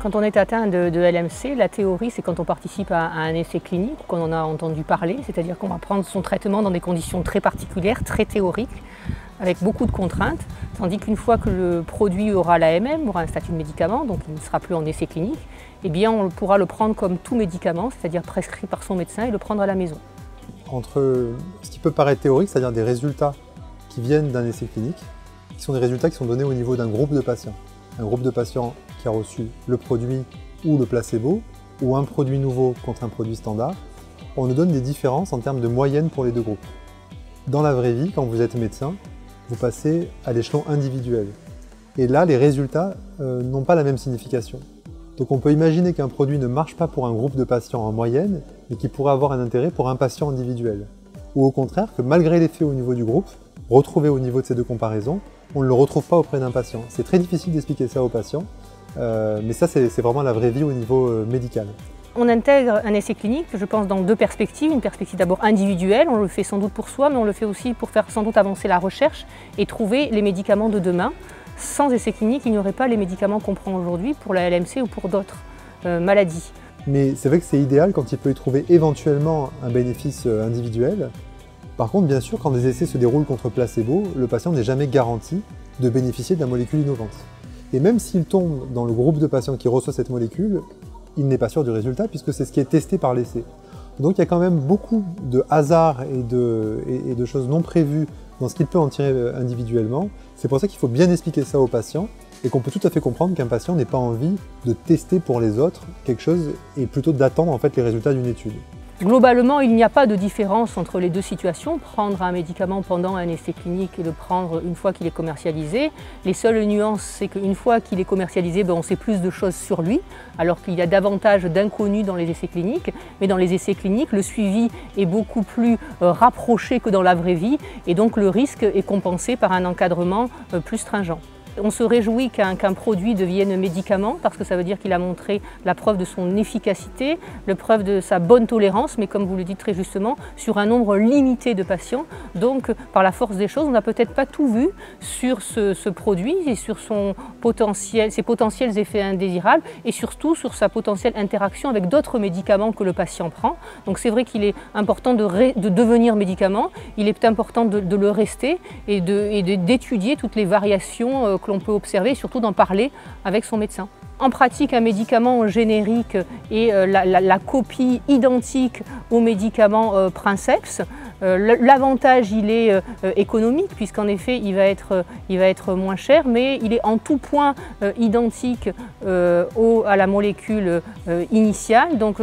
Quand on est atteint de LMC, la théorie, c'est quand on participe à un essai clinique, qu'on en a entendu parler, c'est-à-dire qu'on va prendre son traitement dans des conditions très particulières, très théoriques, avec beaucoup de contraintes, tandis qu'une fois que le produit aura l'AMM, aura un statut de médicament, donc il ne sera plus en essai clinique, eh bien on pourra le prendre comme tout médicament, c'est-à-dire prescrit par son médecin et le prendre à la maison. Entre ce qui peut paraître théorique, c'est-à-dire des résultats qui viennent d'un essai clinique, qui sont des résultats qui sont donnés au niveau d'un groupe de patients. Un groupe de patients qui a reçu le produit ou le placebo, ou un produit nouveau contre un produit standard, on nous donne des différences en termes de moyenne pour les deux groupes. Dans la vraie vie, quand vous êtes médecin, vous passez à l'échelon individuel. Et là, les résultats n'ont pas la même signification. Donc on peut imaginer qu'un produit ne marche pas pour un groupe de patients en moyenne, mais qui pourrait avoir un intérêt pour un patient individuel. Ou au contraire, que malgré l'effet au niveau du groupe, retrouvé au niveau de ces deux comparaisons, on ne le retrouve pas auprès d'un patient. C'est très difficile d'expliquer ça aux patients, mais ça c'est vraiment la vraie vie au niveau médical. On intègre un essai clinique, je pense, dans deux perspectives. Une perspective d'abord individuelle, on le fait sans doute pour soi, mais on le fait aussi pour faire sans doute avancer la recherche et trouver les médicaments de demain. Sans essai clinique, il n'y aurait pas les médicaments qu'on prend aujourd'hui pour la LMC ou pour d'autres maladies. Mais c'est vrai que c'est idéal quand il peut y trouver éventuellement un bénéfice individuel. Par contre, bien sûr, quand des essais se déroulent contre placebo, le patient n'est jamais garanti de bénéficier de la molécule innovante. Et même s'il tombe dans le groupe de patients qui reçoit cette molécule, il n'est pas sûr du résultat puisque c'est ce qui est testé par l'essai. Donc il y a quand même beaucoup de hasard et de choses non prévues dans ce qu'il peut en tirer individuellement. C'est pour ça qu'il faut bien expliquer ça aux patients et qu'on peut tout à fait comprendre qu'un patient n'ait pas envie de tester pour les autres quelque chose et plutôt d'attendre en fait les résultats d'une étude. Globalement, il n'y a pas de différence entre les deux situations, prendre un médicament pendant un essai clinique et le prendre une fois qu'il est commercialisé. Les seules nuances, c'est qu'une fois qu'il est commercialisé, on sait plus de choses sur lui, alors qu'il y a davantage d'inconnus dans les essais cliniques. Mais dans les essais cliniques, le suivi est beaucoup plus rapproché que dans la vraie vie et donc le risque est compensé par un encadrement plus stringent. On se réjouit qu'un produit devienne médicament parce que ça veut dire qu'il a montré la preuve de son efficacité, la preuve de sa bonne tolérance, mais comme vous le dites très justement, sur un nombre limité de patients. Donc par la force des choses, on n'a peut-être pas tout vu sur ce produit et sur ses potentiels effets indésirables et surtout sur sa potentielle interaction avec d'autres médicaments que le patient prend. Donc c'est vrai qu'il est important de devenir médicament, il est important de le rester et d'étudier toutes les variations que l'on peut observer et surtout d'en parler avec son médecin. En pratique, un médicament générique est la copie identique au médicament Princeps. L'avantage, il est économique puisqu'en effet, il va être moins cher, mais il est en tout point identique à la molécule initiale. Donc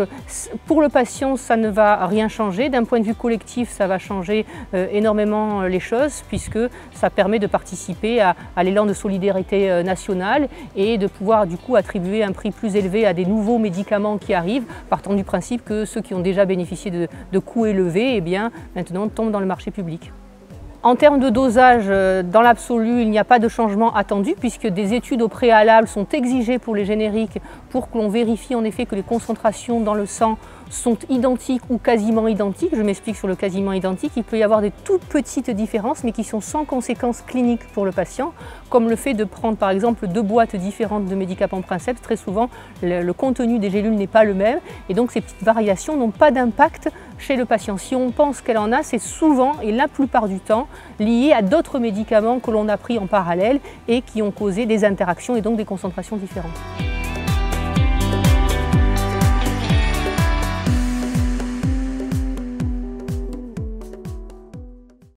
pour le patient, ça ne va rien changer. D'un point de vue collectif, ça va changer énormément les choses puisque ça permet de participer à l'élan de solidarité nationale et de pouvoir du coup attribuer un prix plus élevé à des nouveaux médicaments qui arrivent, partant du principe que ceux qui ont déjà bénéficié de coûts élevés, eh bien, maintenant tombent dans le marché public. En termes de dosage, dans l'absolu, il n'y a pas de changement attendu puisque des études au préalable sont exigées pour les génériques pour que l'on vérifie en effet que les concentrations dans le sang sont identiques ou quasiment identiques. Je m'explique sur le quasiment identique. Il peut y avoir des toutes petites différences mais qui sont sans conséquences cliniques pour le patient, comme le fait de prendre par exemple 2 boîtes différentes de médicaments Princeps. Très souvent, le contenu des gélules n'est pas le même et donc ces petites variations n'ont pas d'impact chez le patient. Si on pense qu'elle en a, c'est souvent et la plupart du temps lié à d'autres médicaments que l'on a pris en parallèle et qui ont causé des interactions et donc des concentrations différentes.